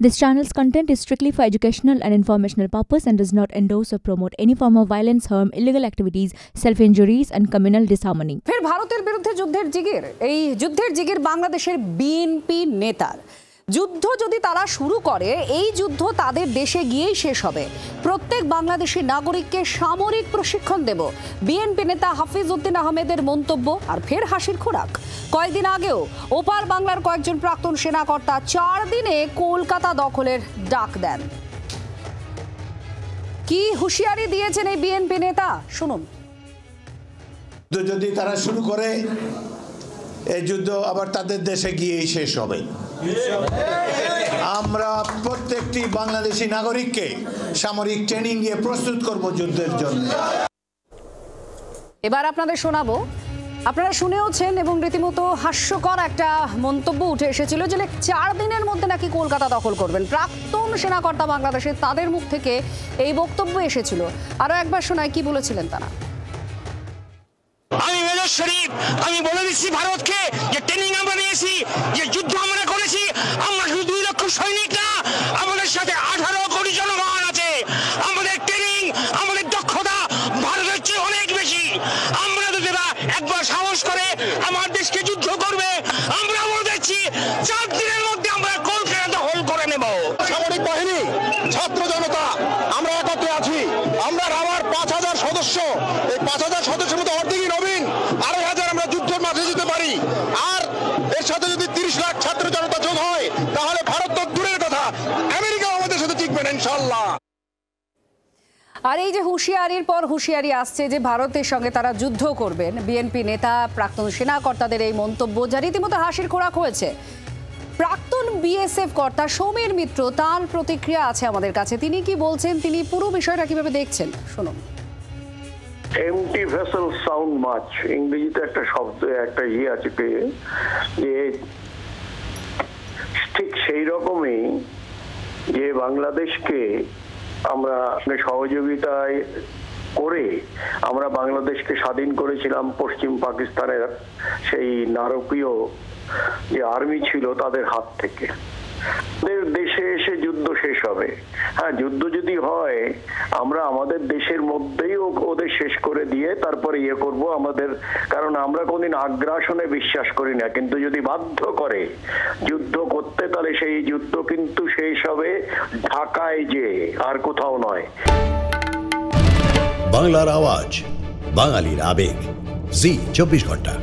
This channel's content is strictly for educational and informational purpose and does not endorse or promote any form of violence, harm, illegal activities, self-injuries and communal disharmony. ফের ভারতের বিরুদ্ধে যুদ্ধের জিগির যুদ্ধের জিগির বাংলাদেশের BNP নেতার যুদ্ধ যদি তারা শুরু করে এই যুদ্ধ তাদের দেশে গিয়েই শেষ হবে। প্রত্যেক বাংলাদেশী নাগরিককে সামরিক প্রশিক্ষণ দেব বিএনপি নেতা হাফিজ উদ্দিন আহমেদের মন্তব্য। আর ফের হাসির খোরাক। কয়েকদিন আগেও ওপার বাংলার কয়েকজন প্রাক্তন সেনাকর্তা 4 দিনে কলকাতা দখলের ডাক দেন। কি হুঁশিয়ারি দিয়েছেন এই বিএনপি নেতা শুনুন। যদি তারা শুরু করে এই যুদ্ধ আবার তাদের দেশে গিয়েই শেষ হবে। আমরা প্রত্যেকটি বাংলাদেশি নাগরিককে সামরিক ট্রেনিং দিয়ে প্রস্তুত করব যুদ্ধের জন্য। এবার আপনাদের শোনাবো, আপনারা শুনেওছেন এবং রীতিমতো হাস্যকর একটা মন্তব্য উঠে এসেছিল যে 4 দিনের মধ্যে নাকি কলকাতা দখল করবেন। প্রাক্তন সেনাকর্তা বাংলাদেশে তাদের মুখ থেকে এই বক্তব্য এসেছিল। আরো একবার শোনায় কি বলেছিলেন তারা। আমি মেজর শরীফ, আমি বলে দিচ্ছি ভারতকে যে ট্রেনিং আমরা নিয়েছি, যে যুদ্ধ আমরা করেছি, আমরা শুধু 2 লক্ষ সৈনিক না, আমাদের সাথে 18 কোটি জনগণ আছে। আমাদের ট্রেনিং, আমাদের দক্ষতা ভারতের চেয়ে অনেক বেশি। আমরা যদি একবার সাহস করে আমার দেশকে যুদ্ধ করবে, আমরা বলে দিচ্ছি 4 দিনের মধ্যে আমরা কলকাতা দখল করে নেব। সামরিক বাহিনী, ছাত্র জনতা আমরা একত্রে আছি। আমরা আমার 5000 সদস্য, এই 5000 সদস্যের মধ্যে অর্ধেকই নবীন, 2,500 আমরা যুদ্ধের মাঠে যেতে পারি। আর এর সাথে যদি 30 লাখ ছাত্র জনতা যোগ হয় তাহলে ভারত তো দূরের কথা, আমেরিকা আমাদের সাথে টিকবে না ইনশাআল্লাহ। আর এই যে হুঁশিয়ারির পর হুঁশিয়ারি আসছে যে ভারতের সঙ্গে তারা যুদ্ধ করবেন, বিএনপি নেতা প্রাক্তন সেনাকর্তাদের এই মন্তব্য যা রীতিমতো হাসির খোরাক হয়েছে। প্রাক্তন বিএসএফ কর্তা সমীর মিত্র, তার প্রতিক্রিয়া আছে আমাদের কাছে। তিনি কি বলছেন, তিনি পুরো বিষয়টা কিভাবে দেখছেন শুনুন। এমটি ভেসেল সাউন্ড মাচ, ইংরেজিতে একটা শব্দ একটা আছে যে ঠিক সেই রকমই যে বাংলাদেশকে আমরা সহযোগিতায় করে আমরা বাংলাদেশকে স্বাধীন করেছিলাম পশ্চিম পাকিস্তানের সেই নারকীয় যে আর্মি ছিল তাদের হাত থেকে। দেশে এসে যুদ্ধ শেষ হবে। হ্যাঁ, যুদ্ধ যদি হয় আমরা আমাদের দেশের মধ্যেই ওদের শেষ করে দিয়ে তারপরে করব আমাদের, কারণ আমরা কোনদিন আগ্রাসনে বিশ্বাস করি না। কিন্তু যদি বাধ্য করে যুদ্ধ করতে তাহলে সেই যুদ্ধ কিন্তু শেষ হবে ঢাকায়, যে আর কোথাও নয়। বাংলার আওয়াজ, বাঙালির আবেগ, জি 24 ঘন্টা।